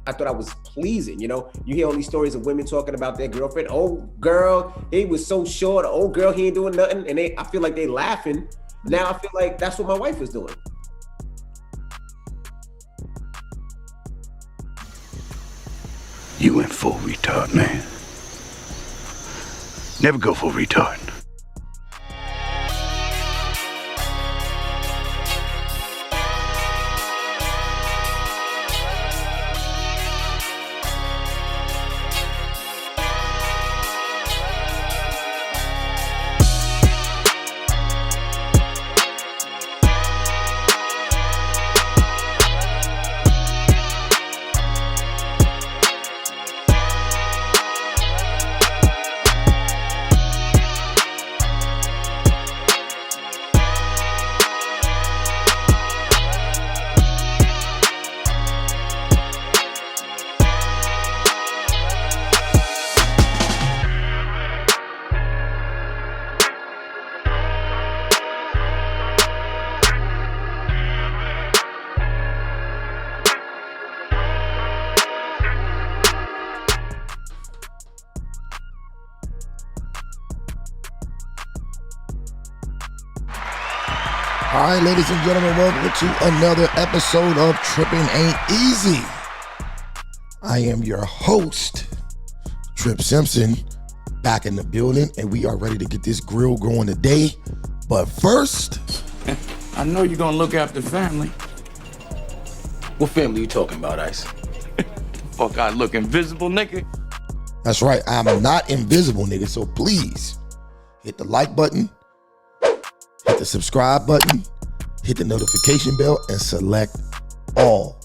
I thought I was pleasing. You know, you hear all these stories of women talking about their girlfriend. Oh, girl, he was so short. Oh, girl, he ain't doing nothing. And I feel like they laughing. Now I feel like that's what my wife was doing. You went full retard, man. Never go full retard. All right, ladies and gentlemen, welcome to another episode of Tripping Ain't Easy. I am your host, Trip Simpson, back in the building, and we are ready to get this grill going today. But first, I know you're gonna look after family. What family you talking about, Ice? Fuck, I look invisible, nigga. that's right, I'm not invisible, nigga, so please hit the like button, hit the subscribe button, hit the notification bell, and select all.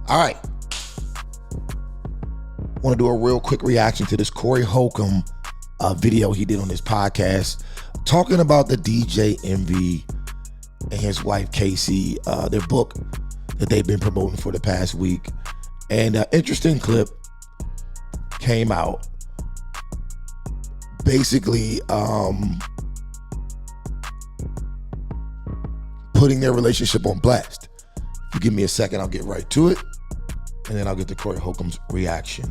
All right. Want to do a real quick reaction to this Corey Holcomb video he did on his podcast, talking about the DJ Envy and his wife Casey, their book that they've been promoting for the past week. And an interesting clip came out. Basically, putting their relationship on blast. If you give me a second, I'll get right to it, and then I'll get to Corey Holcomb's reaction.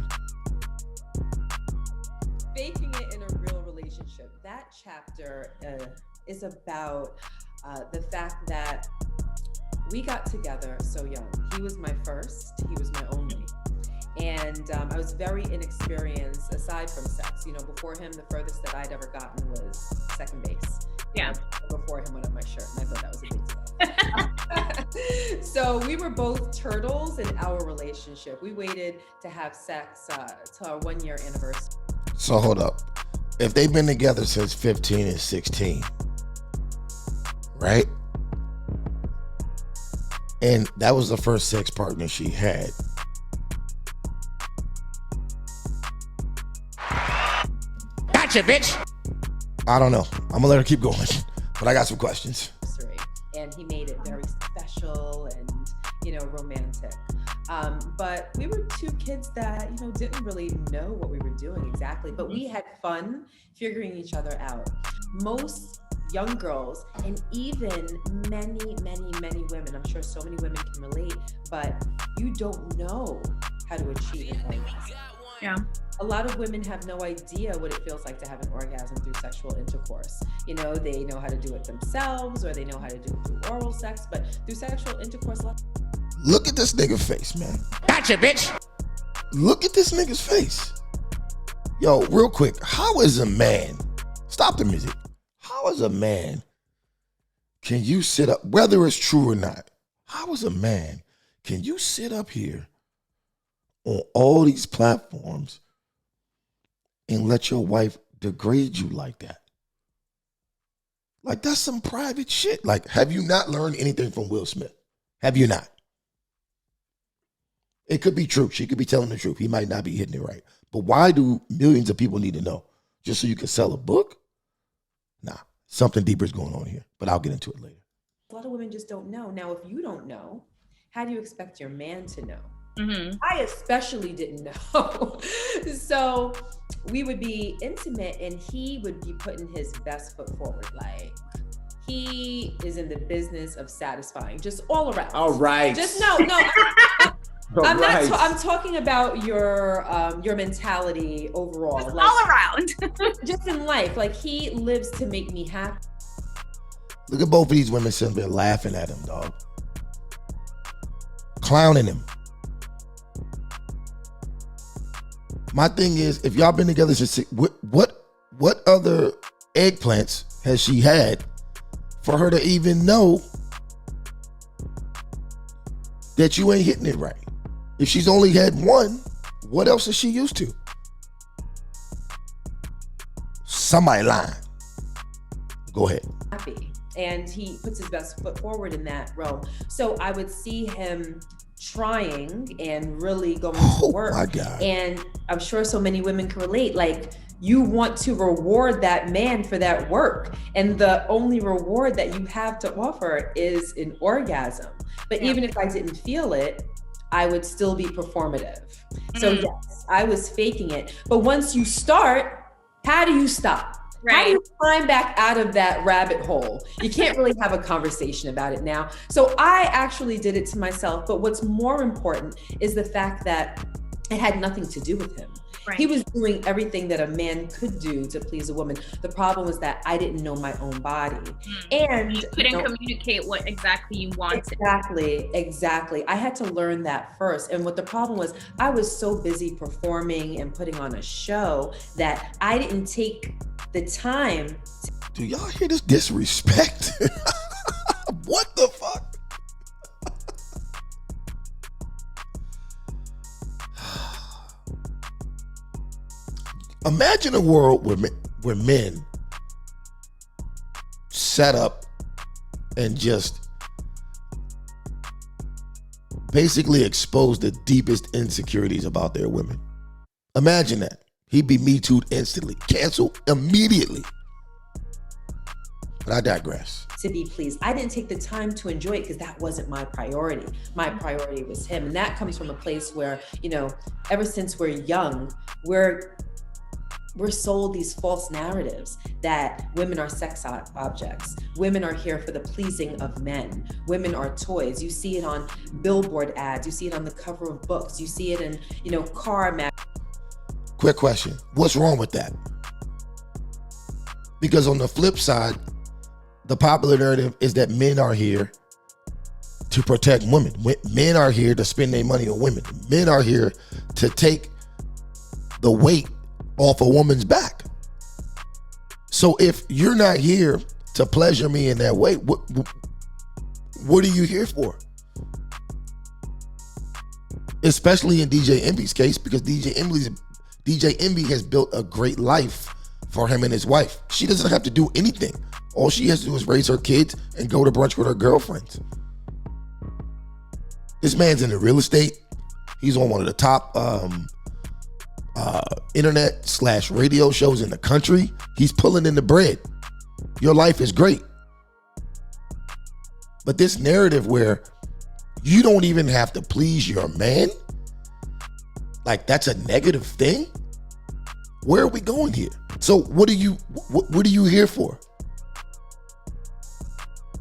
Faking it in a real relationship. That chapter is about the fact that we got together so young. He was my first, he was my only. And I was very inexperienced aside from sex. You know, before him, the furthest that I'd ever gotten was second base. Yeah. Before him went up my shirt, and I thought that was a big deal. So we were both turtles in our relationship. We waited to have sex till our 1 year anniversary. So hold up. If they've been together since 15 and 16, right? And that was the first sex partner she had. Gotcha, bitch. I don't know. I'm gonna let her keep going, but I got some questions. And he made it very special and, you know, romantic. But we were two kids that, you know, didn't really know what we were doing exactly, but we had fun figuring each other out. Most young girls, and even many women, I'm sure so many women can relate, but you don't know how to achieve an orgasm. Yeah. A lot of women have no idea what it feels like to have an orgasm through sexual intercourse. You know, they know how to do it themselves, or they know how to do it through oral sex, but through sexual intercourse. Look at this nigga face, man. Gotcha, bitch. Look at this nigga's face. Yo, real quick, how is a man, stop the music. How is a man, can you sit up, whether it's true or not, how is a man, can you sit up here on all these platforms and let your wife degrade you like that? Like, that's some private shit. Like, have you not learned anything from Will Smith? Have you not? It could be true. She could be telling the truth. He might not be hitting it right. But why do millions of people need to know? Just so you can sell a book? Nah, something deeper is going on here, but I'll get into it later. A lot of women just don't know. Now, if you don't know, how do you expect your man to know? Mm-hmm. I especially didn't know. So we would be intimate and he would be putting his best foot forward. Like, he is in the business of satisfying, just all around. All right. Just no. I'm Right. not. I'm talking about your mentality overall, Just like, all around. just in life. Like, he lives to make me happy. Look at both of these women sitting there laughing at him, dog. Clowning him. My thing is, if y'all been together since what other eggplants has she had for her to even know that you ain't hitting it right? If she's only had one, what else is she used to? Somebody lying. Go ahead. Happy, and he puts his best foot forward in that realm. So I would see him trying and really going to work. My God. And I'm sure so many women can relate. Like, you want to reward that man for that work, and the only reward that you have to offer is an orgasm. But even if I didn't feel it, I would still be performative. So yes, I was faking it. But once you start, how do you stop? How do you climb back out of that rabbit hole? You can't really have a conversation about it now. So I actually did it to myself. But what's more important is the fact that it had nothing to do with him. Right. He was doing everything that a man could do to please a woman. The problem was that I didn't know my own body. And you couldn't communicate what exactly you wanted. Exactly. I had to learn that first. And what the problem was, I was so busy performing and putting on a show that I didn't take the time. Do y'all hear this disrespect? What the fuck? Imagine a world where men set up and just basically expose the deepest insecurities about their women. Imagine that. He'd be Me Too'd instantly, canceled immediately. But I digress. To be pleased. I didn't take the time to enjoy it because that wasn't my priority. My priority was him. And that comes from a place where, ever since we're young, we're sold these false narratives that women are sex objects. Women are here for the pleasing of men. Women are toys. You see it on billboard ads. You see it on the cover of books. You see it in, car magazines. Quick question. What's wrong with that? Because on the flip side, the popular narrative is that men are here to protect women. Men are here to spend their money on women. Men are here to take the weight off a woman's back. So if you're not here to pleasure me in that way, what are you here for? Especially in DJ Envy's case, because DJ Envy has built a great life for him and his wife. She doesn't have to do anything. All she has to do is raise her kids and go to brunch with her girlfriends. This man's in the real estate. He's on one of the top internet/radio shows in the country. He's pulling in the bread. Your life is great. But this narrative where you don't even have to please your man, like that's a negative thing? Where are we going here? So what are you here for?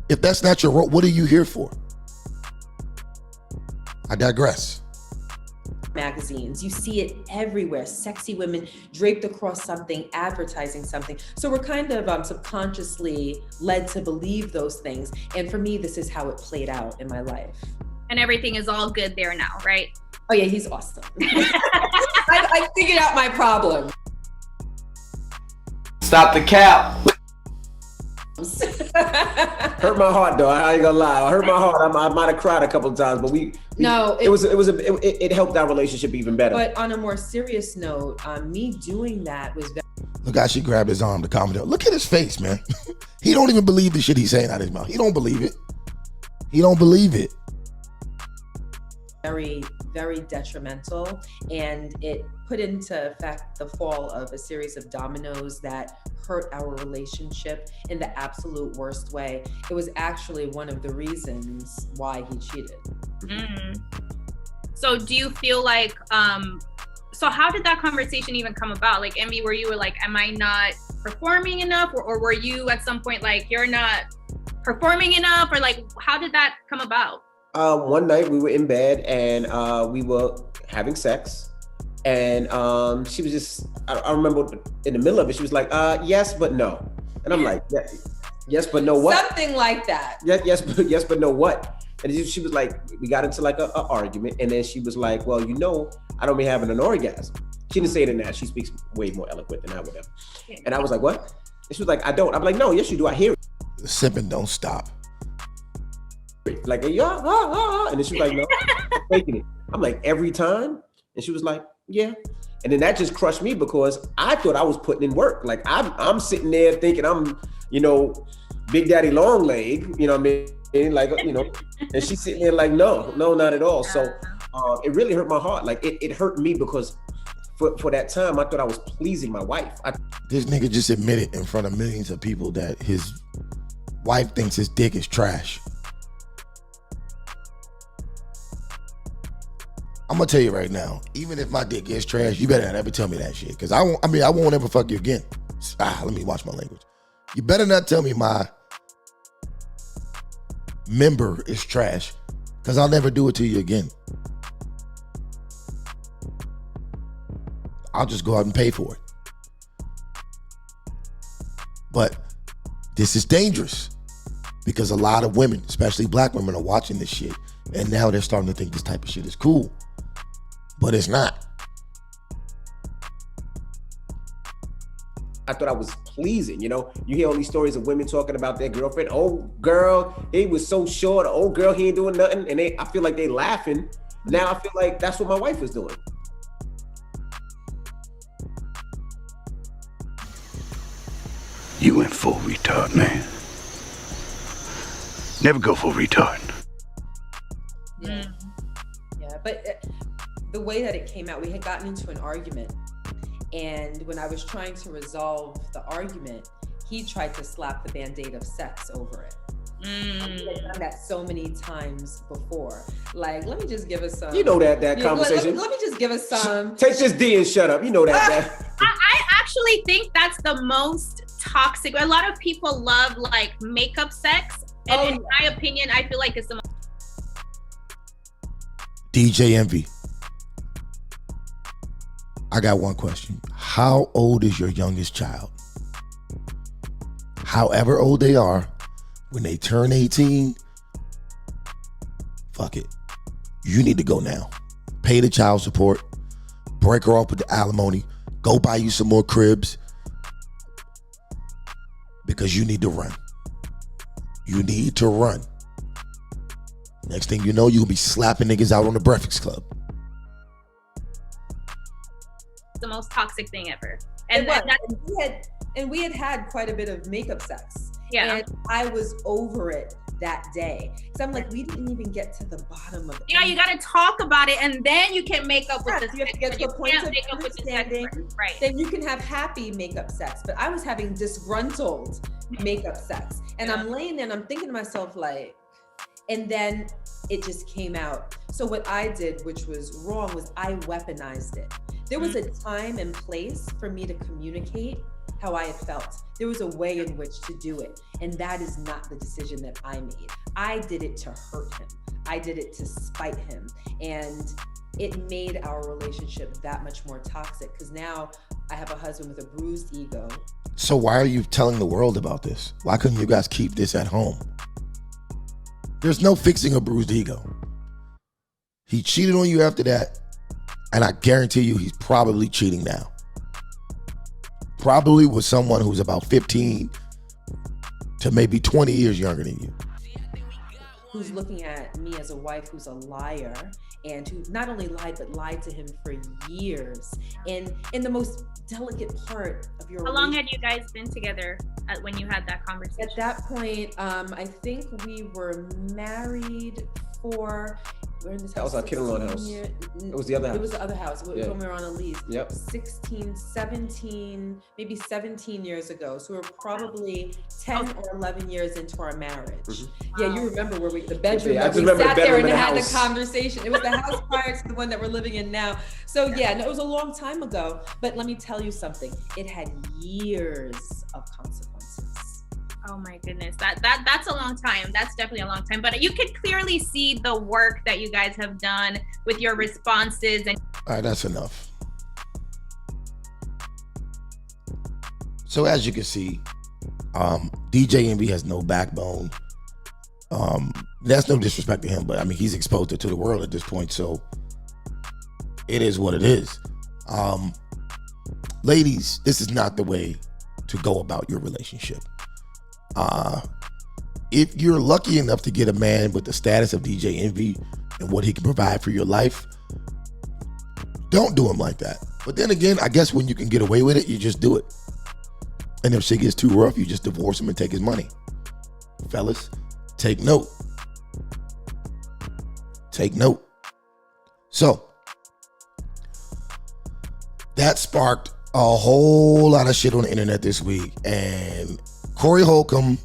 If that's not your role, what are you here for? I digress. Magazines, you see it everywhere. Sexy women draped across something, advertising something. So we're kind of subconsciously led to believe those things. And for me, this is how it played out in my life. And everything is all good there now, right? Oh yeah, he's awesome. I figured out my problem. Stop the cap. Hurt my heart though. I ain't gonna lie. I hurt my heart. I might have cried a couple of times, but it helped our relationship even better. But on a more serious note, me doing that was very. Look how she grabbed his arm to calm him down. Look at his face, man. He don't even believe the shit he's saying out of his mouth. He don't believe it. He don't believe it. Very, very detrimental, and it put into effect the fall of a series of dominoes that hurt our relationship in the absolute worst way. It was actually one of the reasons why he cheated. So do you feel like, so how did that conversation even come about? Like, Emmy, where you were like, am I not performing enough? Or were you at some point like, you're not performing enough? Or like, how did that come about? One night we were in bed and we were having sex, and she was just, I remember in the middle of it, she was like, yes, but no. And I'm like, yes, but no what? Something like that. Yes, but no what? And she was like, we got into like a argument, and then she was like, well, I don't be having an orgasm. She didn't say it in that. She speaks way more eloquent than I would have. And I was like, what? And she was like, I don't. I'm like, no, yes, you do. I hear it. The sipping don't stop. Like, yeah, and then she was like, no, I'm faking it. I'm like, every time? And she was like, yeah. And then that just crushed me because I thought I was putting in work. Like I'm sitting there thinking I'm, Big Daddy Long Leg, you know what I mean? Like, and she's sitting there like, no, not at all. So it really hurt my heart. Like it hurt me because for that time, I thought I was pleasing my wife. This nigga just admitted in front of millions of people that his wife thinks his dick is trash. I'm gonna tell you right now, even if my dick is trash, you better not ever tell me that shit. Cause I won't ever fuck you again. Let me watch my language. You better not tell me my member is trash, cause I'll never do it to you again. I'll just go out and pay for it. But this is dangerous because a lot of women, especially black women, are watching this shit. And now they're starting to think this type of shit is cool. But it's not. I thought I was pleasing, You hear all these stories of women talking about their girlfriend. Oh, girl, he was so short. Oh, girl, he ain't doing nothing. And I feel like they laughing. Now I feel like that's what my wife was doing. You went full retard, man. Never go full retard. Yeah, but the way that it came out, we had gotten into an argument, and when I was trying to resolve the argument, he tried to slap the band-aid of sex over it. I've done that so many times before. Like, let me just give us some. That conversation. Let me just give us some. Take this D and shut up. that. I actually think that's the most toxic. A lot of people love like makeup sex, and in my opinion, I feel like it's the most. DJ Envy, I got one question. How old is your youngest child? However old they are, when they turn 18, fuck it. You need to go now. Pay the child support, break her off with the alimony, go buy you some more cribs, because you need to run. You need to run. Next thing you know, you'll be slapping niggas out on the Breakfast Club. The most toxic thing ever. And we had quite a bit of makeup sex. Yeah. And I was over it that day. So I'm like, we didn't even get to the bottom of it. Yeah, you got to talk about it, and then you can make up with this. You have to get to the point of understanding. Right. Then you can have happy makeup sex. But I was having disgruntled makeup sex. And I'm laying there and I'm thinking to myself like, and then it just came out. So what I did, which was wrong, was I weaponized it. There was a time and place for me to communicate how I had felt. There was a way in which to do it. And that is not the decision that I made. I did it to hurt him. I did it to spite him. And it made our relationship that much more toxic because now I have a husband with a bruised ego. So why are you telling the world about this? Why couldn't you guys keep this at home? There's no fixing a bruised ego. He cheated on you after that, and I guarantee you he's probably cheating now. Probably with someone who's about 15 to maybe 20 years younger than you. Who's looking at me as a wife who's a liar and who not only lied, but lied to him for years. And in the most delicate part of your How long had you guys been together when you had that conversation? At that point, I think we were married for, we're in this That house. was our Kittle house. It was the other house. It was the other house. It was when we were on a lease. Yep. 16, 17, maybe 17 years ago. So we were probably 10 or 11 years into our marriage. Mm-hmm. Yeah, you remember where the bedroom, Yeah, I just we remember sat the there bedroom and in the had house. the conversation. It was the house prior to the one that we're living in now. So yeah, no, it was a long time ago. But let me tell you something. It had years of consequences. Oh my goodness, that's a long time. That's definitely a long time. But you could clearly see the work that you guys have done with your responses. And all right, that's enough. So as you can see, DJ Envy has no backbone. That's no disrespect to him, but I mean, he's exposed it to the world at this point, so it is what it is. Ladies, this is not the way to go about your relationship. If you're lucky enough to get a man with the status of DJ Envy and what he can provide for your life, don't do him like that. But then again, I guess when you can get away with it, you just do it. And if shit gets too rough, you just divorce him and take his money. Fellas, take note. Take note. So, that sparked a whole lot of shit on the internet this week, and Corey Holcomb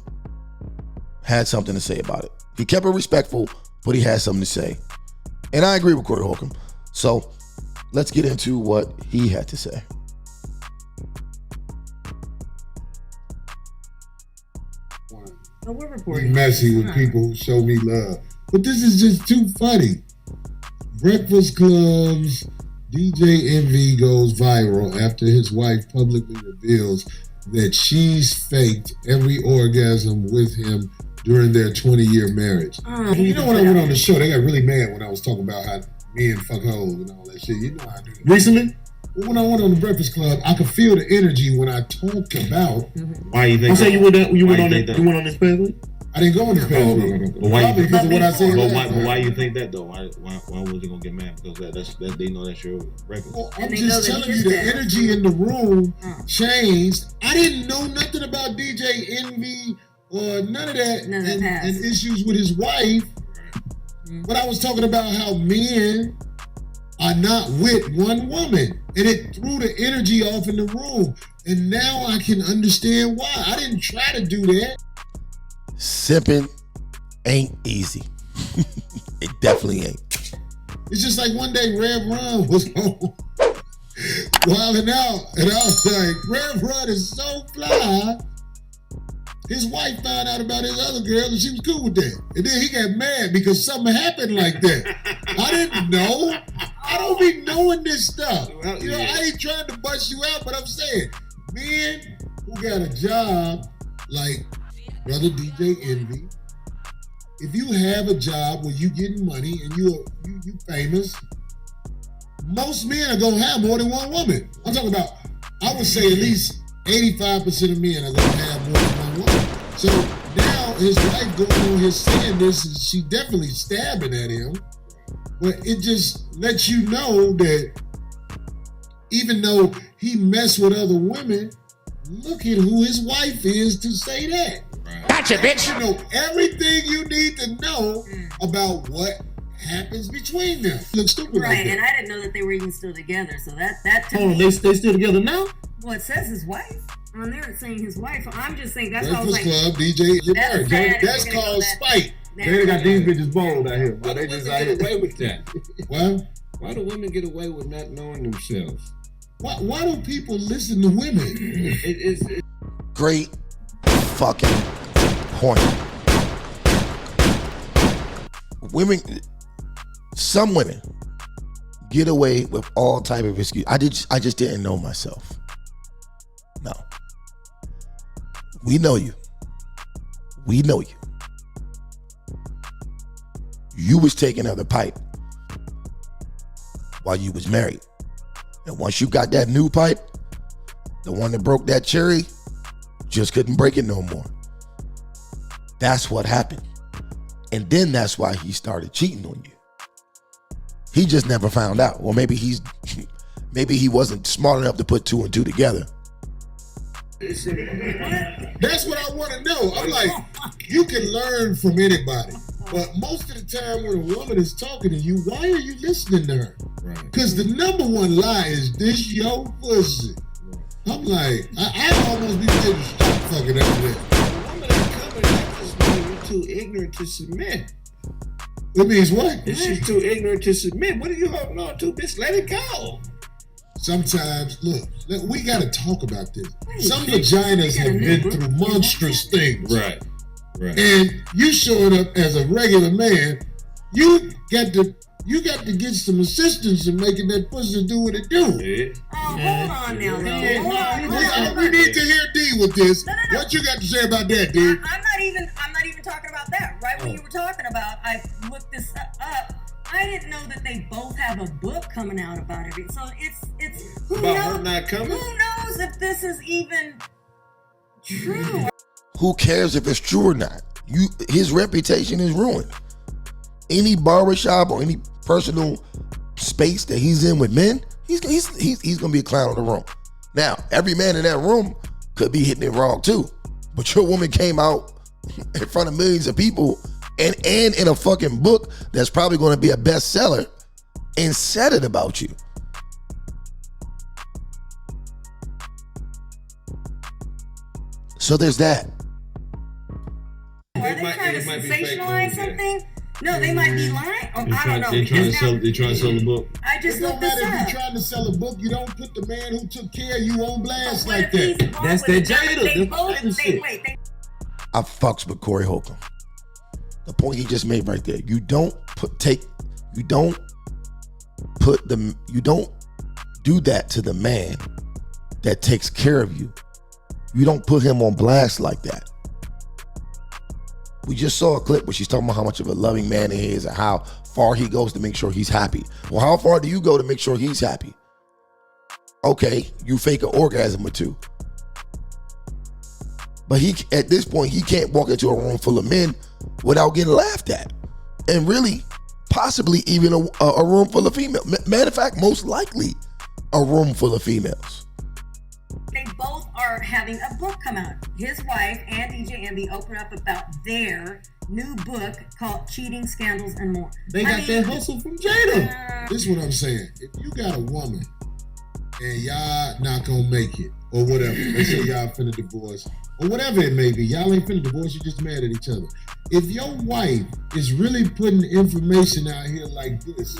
had something to say about it. He kept it respectful, but he had something to say. And I agree with Corey Holcomb. So, let's get into what he had to say. Be messy with people who show me love. But this is just too funny. Breakfast Club's DJ Envy goes viral after his wife publicly reveals that she's faked every orgasm with him during their 20-year marriage. You know when I went on the show, they got really mad when I was talking about how men fuck hoes and all that shit. You know how I do that. Recently? When I went on the Breakfast Club, I could feel the energy when I talked about. Why you think? I'm saying you went on this past week. I didn't go on this past week. But why? Because of what I said. But why you think that though? Why was you gonna get mad? Because that's they know that's your record. Well, I'm just telling you, the energy in the room changed. I didn't know nothing about DJ Envy or none of that, and issues with his wife. But I was talking about how men are not with one woman, and it threw the energy off in the room. And now I can understand why. I didn't try to do that. Sipping ain't easy. It definitely ain't. It's just like one day Rev Run was home wilding out, and I was like, Rev Run is so fly. His wife found out about his other girl, and she was cool with that. And then he got mad because something happened like that. I didn't know. I don't be knowing this stuff. You know, I ain't trying to bust you out, but I'm saying, men who got a job like Brother DJ Envy, if you have a job where you getting money and you famous, most men are gonna have more than one woman. I'm talking about, I would say at least 85% of men are gonna have more than one woman. So now his wife going on here saying this, and she definitely stabbing at him. But it just lets you know that even though he messed with other women, look at who his wife is to say that. Gotcha, bitch. You know everything you need to know about what happens between them. Look stupid, right? Like and I didn't know that they were even still together. So that. Oh, they still together now? Well, it says his wife. On there it's saying his wife. I'm just saying that's Breakfast how I was Club, DJ, you're that's married. That's called spite. They got these bitches bold out here. Why do women get away with that? What? Why do women get away with not knowing themselves? Why do people listen to women? Great fucking point. Women, some women get away with all type of excuse. I just didn't know myself. No. We know you. We know you. You was taking out the pipe while you was married. And once you got that new pipe, the one that broke that cherry, just couldn't break it no more. That's what happened. And then that's why he started cheating on you. He just never found out. Or maybe he wasn't smart enough to put two and two together. That's what I want to know. I'm like, you can learn from anybody. But most of the time when a woman is talking to you, why are you listening to her? Because the number one lie is, this your pussy. I'm like, I almost be ready to stop fucking after that. A woman is coming at this man, you're too ignorant to submit. It means what? If she's too ignorant to submit, what are you holding on to, bitch? Let it go. sometimes, look, we got to talk about this. Some vaginas have been through monstrous things. Right. And you showing up as a regular man, you got to get some assistance in making that pussy do what it do. Yeah. Oh, hold on now, though. We need to hear D with this. No. What you got to say about that, D? I'm not even talking about that. Right when you were talking about, I looked this up. I didn't know that they both have a book coming out about it. So it's who About knows? her not coming? Who knows if this is even true? Who cares if it's true or not? His reputation is ruined. Any barbershop or any personal space that he's in with men, he's gonna be a clown in the room. Now, every man in that room could be hitting it wrong too. But your woman came out in front of millions of people and in a fucking book that's probably gonna be a bestseller and said it about you. So there's that. Are they trying to sensationalize something? No, they might be lying. I don't know. They trying to sell the book. I just It don't looked this matter if up. you're trying to sell a book, you don't put the man who took care of you on blast What like if he's that. wrong That's with that it? Jada. They That's both. Jada shit. I fucks with Corey Holcomb. The point he just made right there. You don't do that to the man that takes care of you. You don't put him on blast like that. We just saw a clip where she's talking about how much of a loving man he is and how far he goes to make sure he's happy. Well, how far do you go to make sure he's happy? Okay, you fake an orgasm or two. But at this point, he can't walk into a room full of men without getting laughed at. And really, possibly even a room full of females. Matter of fact, most likely a room full of females. They both are having a book come out. His wife and DJ Envy open up about their new book called Cheating, Scandals, and More. They got that hustle from Jada. This is what I'm saying. If you got a woman and y'all not gonna make it, or whatever, let's say y'all finna divorce, or whatever it may be, y'all ain't finna divorce, you just mad at each other. If your wife is really putting information out here like this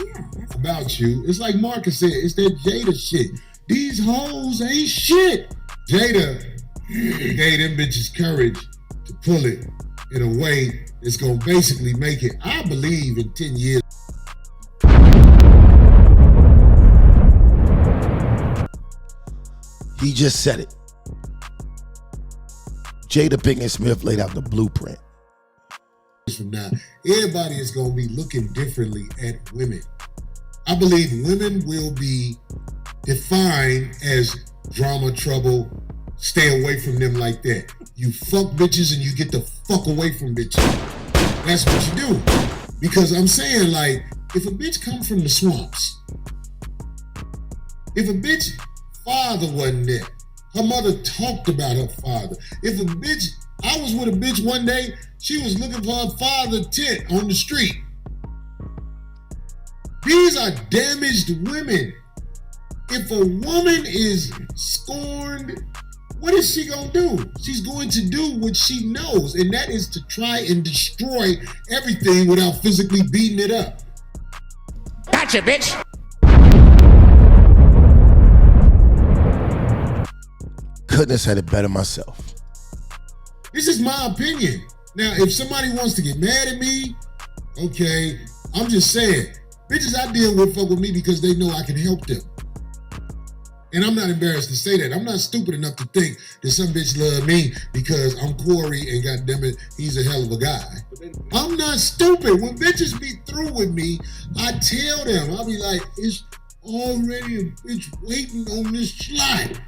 about you, it's like Marcus said, it's that Jada shit. These hoes ain't shit. Jada gave them bitches courage to pull it in a way that's gonna basically make it, I believe, in 10 years. He just said it. Jada Pinkett Smith laid out the blueprint. From now, everybody is gonna be looking differently at women. I believe women will be defined as drama, trouble, stay away from them like that. You fuck bitches and you get the fuck away from bitches. That's what you do. Because I'm saying, like, if a bitch come from the swamps, if a bitch father wasn't there, her mother talked about her father. If a bitch, I was with a bitch one day, she was looking for her father tent on the street. These are damaged women. If a woman is scorned, what is she gonna do? She's going to do what she knows, and that is to try and destroy everything without physically beating it up. Gotcha, bitch. Couldn't have said it better myself. This is my opinion. Now, if somebody wants to get mad at me, okay, I'm just saying, bitches I deal with fuck with me because they know I can help them. And I'm not embarrassed to say that. I'm not stupid enough to think that some bitch love me because I'm Corey and goddammit, he's a hell of a guy. I'm not stupid. When bitches be through with me, I tell them, I'll be like, it's already a bitch waiting on this slot.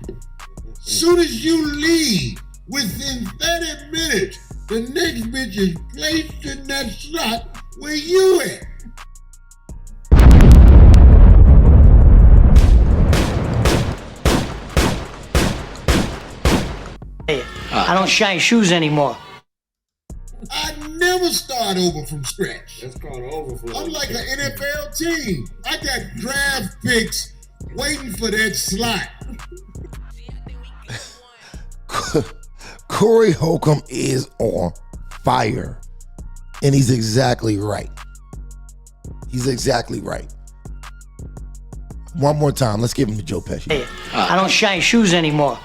Soon as you leave, within 30 minutes, the next bitch is placed in that slot where you at. I don't shine shoes anymore. I never start over from scratch. That's called overflow. I'm like an NFL team. I got draft picks waiting for that slot. Corey Holcomb is on fire. And he's exactly right. He's exactly right. One more time. Let's give him to Joe Pesci. Hey, I don't shine shoes anymore.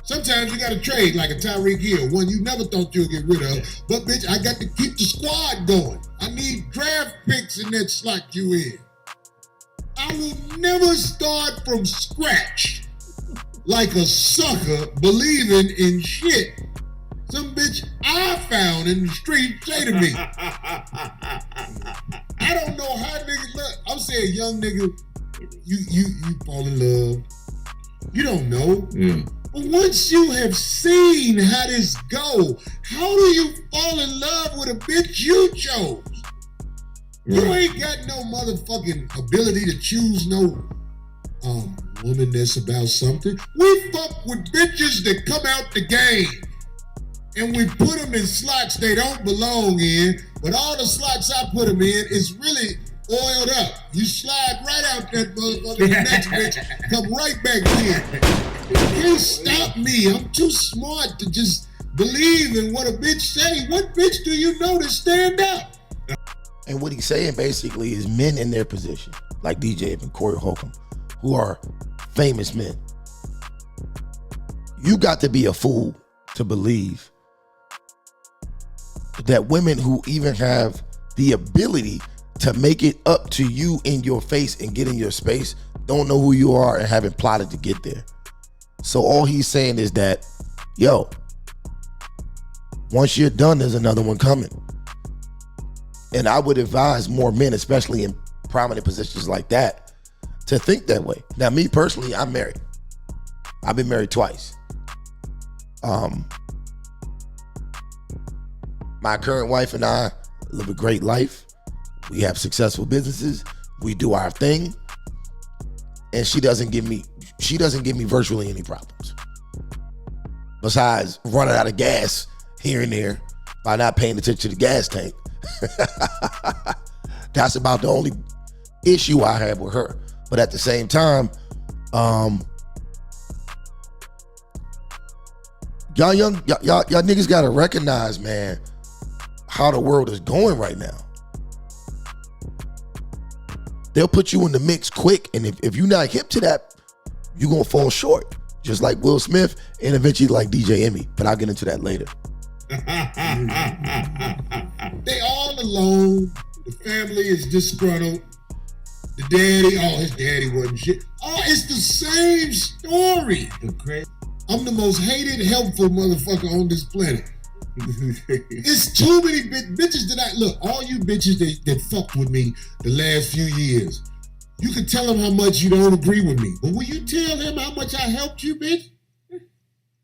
Sometimes you gotta trade like a Tyreek Hill, one you never thought you'd get rid of. But bitch, I got to keep the squad going. I need draft picks in that slot you in. I will never start from scratch like a sucker believing in shit some bitch I found in the street say to me. I don't know how niggas look. I'm saying, young nigga, you fall in love. You don't know. But once you have seen how this go, how do you fall in love with a bitch you chose? You ain't got no motherfucking ability to choose no woman that's about something. We fuck with bitches that come out the game. And we put them in slots they don't belong in, but all the slots I put them in is really oiled up. You slide right out that motherfucker, the next bitch come right back in. You can't stop me. I'm too smart to just believe in what a bitch say. What bitch do you know to stand up? And what he's saying basically is men in their position, like DJ and Corey Holcomb, who are famous men. You got to be a fool to believe that women who even have the ability to make it up to you in your face and get in your space don't know who you are and haven't plotted to get there. So all he's saying is that, yo, once you're done, there's another one coming. And I would advise more men, especially in prominent positions like that, to think that way. Now, me personally, I'm married. I've been married twice. My current wife and I live a great life. We have successful businesses. We do our thing. And she doesn't give me virtually any problems. Besides running out of gas here and there by not paying attention to the gas tank. That's about the only issue I have with her. But at the same time, y'all niggas gotta recognize, man, how the world is going right now. They'll put you in the mix quick, and if you're not hip to that, you're gonna fall short. Just like Will Smith and eventually like DJ Emmy. But I'll get into that later. They all alone. The family is disgruntled. The daddy, his daddy wasn't shit. It's the same story. I'm the most hated, helpful motherfucker on this planet. It's too many bitches that look, all you bitches that fucked with me the last few years, you can tell them how much you don't agree with me. But will you tell him how much I helped you, bitch?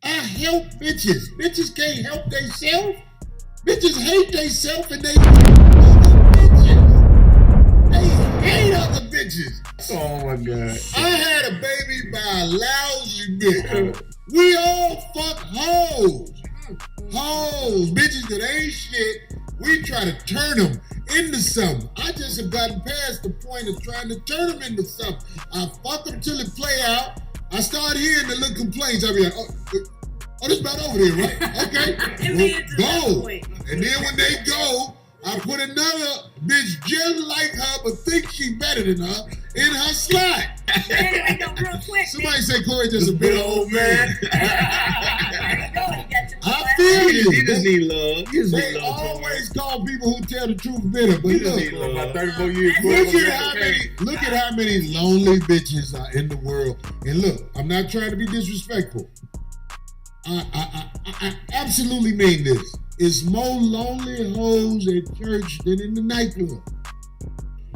I help bitches. Bitches can't help themselves. Bitches hate themselves and they hate other bitches. Oh my God. I had a baby by a lousy bitch. We all fuck hoes. Hoes, bitches that ain't shit. We try to turn them into something. I just have gotten past the point of trying to turn them into something. I fuck them till it play out. I start hearing the little complaints. I be like, oh, this about over there, right? Okay, well, go. And then when they go, I put another bitch just like her, but think she better than her, in her slot. Anyway, go real quick. Somebody say Corey just a bit old man. I feel you. He just need love. They always call people who tell the truth bitter, but look, about 34 years. Look at how many lonely bitches are in the world. And look, I'm not trying to be disrespectful. I absolutely mean this. It's more lonely hoes at church than in the nightclub.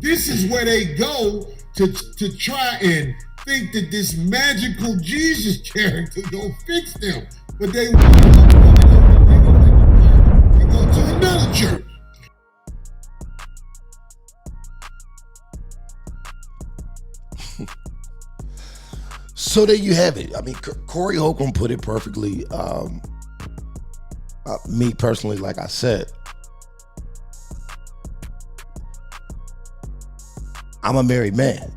This is where they go to try and think that this magical Jesus character gonna fix them. But they go to another church. So there you have it. I mean, Corey Holcomb put it perfectly. Me personally, like I said, I'm a married man.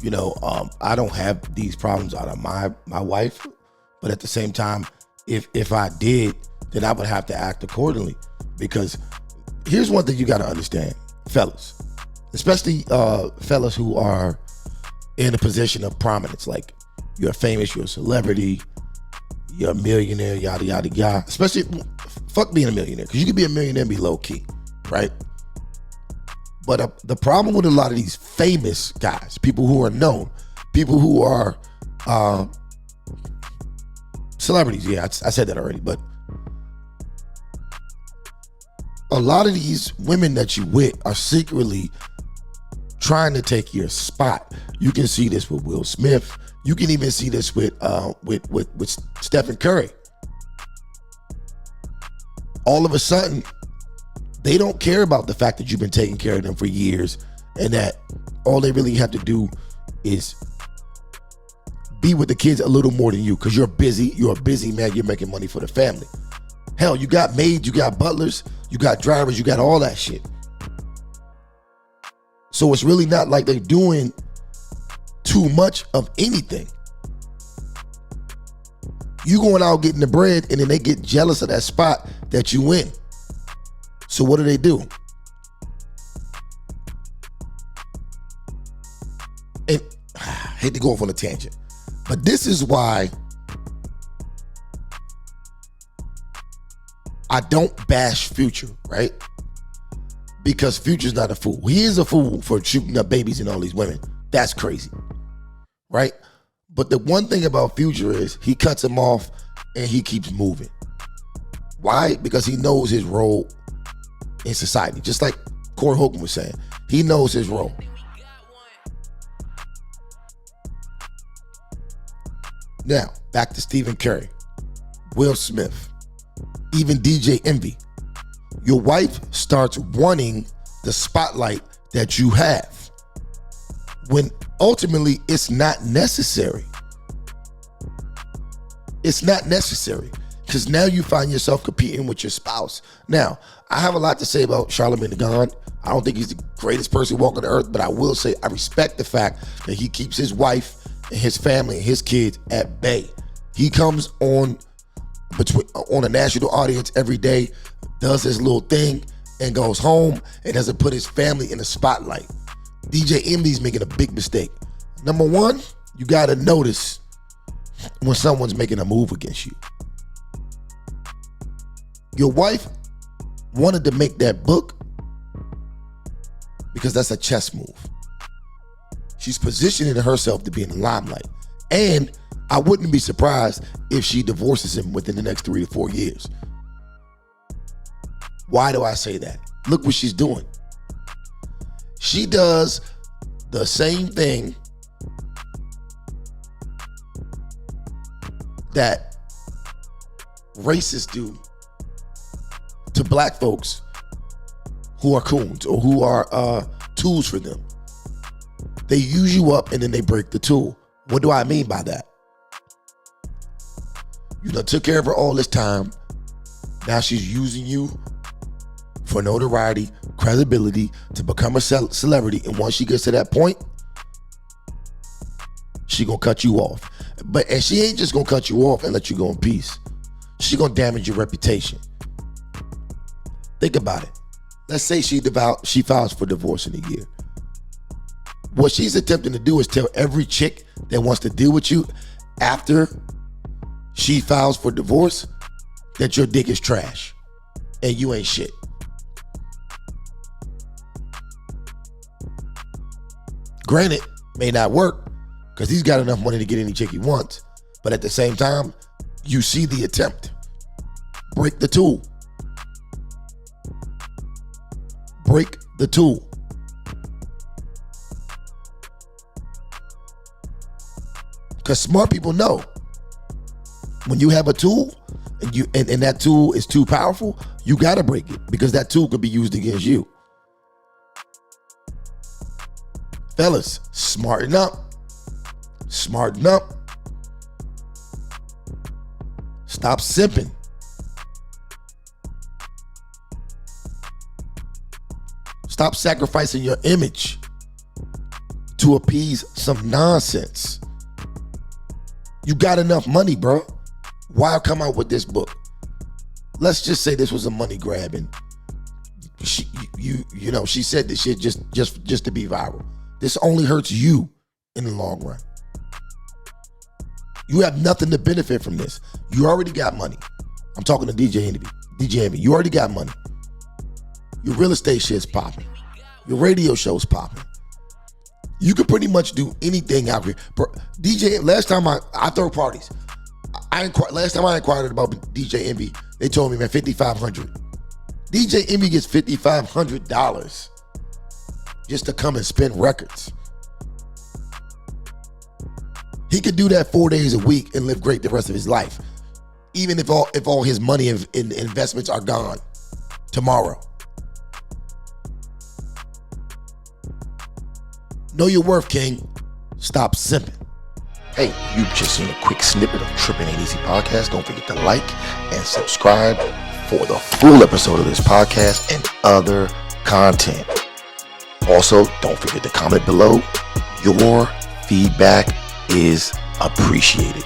You know, I don't have these problems out of my wife, but at the same time, if I did, then I would have to act accordingly. Because here's one thing you got to understand, fellas. especially fellas who are in a position of prominence, like you're famous, you're a celebrity, you're a millionaire, yada, yada, yada. Especially, fuck being a millionaire, because you can be a millionaire and be low key, right? But the problem with a lot of these famous guys, people who are known, people who are celebrities, yeah, I said that already, but a lot of these women that you with are secretly trying to take your spot. You can see this with Will Smith. You can even see this with Stephen Curry. All of a sudden, they don't care about the fact that you've been taking care of them for years and that all they really have to do is be with the kids a little more than you because you're busy. You're a busy man. You're making money for the family. Hell, you got maids, you got butlers, you got drivers, you got all that shit. So it's really not like they're doing too much of anything. You going out getting the bread and then they get jealous of that spot that you in. So what do? And I hate to go off on a tangent, but this is why I don't bash Future, right? Because Future's not a fool. He is a fool for shooting up babies and all these women. That's crazy, right? But the one thing about Future is he cuts him off and he keeps moving. Why? Because he knows his role in society. Just like Corey Holcomb was saying, he knows his role. Now, back to Stephen Curry, Will Smith, even DJ Envy. Your wife starts wanting the spotlight that you have when ultimately it's not necessary. It's not necessary because now you find yourself competing with your spouse. Now, I have a lot to say about Charlamagne the God. I don't think he's the greatest person walking the earth, but I will say I respect the fact that he keeps his wife and his family and his kids at bay. He comes on a national audience every day, does his little thing, and goes home and doesn't put his family in the spotlight. DJ Envy's making a big mistake. Number one, you gotta notice when someone's making a move against you. Your wife wanted to make that book because that's a chess move. She's positioning herself to be in the limelight. And I wouldn't be surprised if she divorces him within the next 3 to 4 years. Why do I say that? Look what she's doing. She does the same thing that racists do to black folks who are coons or who are tools for them. They use you up and then they break the tool. What do I mean by that? You done took care of her all this time. Now she's using you for notoriety, credibility, to become a celebrity. And once she gets to that point, she gonna cut you off. And she ain't just gonna cut you off and let you go in peace. She gonna damage your reputation. Think about it. Let's say she files for divorce in a year. What she's attempting to do is tell every chick that wants to deal with you after she files for divorce that your dick is trash and you ain't shit. Granted, may not work because he's got enough money to get any chick he wants, but at the same time, you see the attempt. Break the tool. Break the tool. Because smart people know when you have a tool and that tool is too powerful, you gotta break it because that tool could be used against you. Fellas, smarten up. Smarten up. Stop simping. Stop sacrificing your image to appease some nonsense. You got enough money, bro. Why come out with this book? Let's just say this was a money grab and you know, she said this shit just to be viral. This only hurts you in the long run. You have nothing to benefit from this. You already got money. I'm talking to DJ Envy. You already got money. Your real estate shit's popping. Your radio show's popping. You can pretty much do anything out here. DJ, last time I throw parties. Last time I inquired about DJ Envy, they told me, man, $5,500. DJ Envy gets $5,500 just to come and spin records. He could do that 4 days a week and live great the rest of his life, even if all his money and investments are gone tomorrow. Know your worth, King. Stop simping. Hey, you've just seen a quick snippet of Trippin' Ain't Easy podcast. Don't forget to like and subscribe for the full episode of this podcast and other content. Also, don't forget to comment below. Your feedback is appreciated.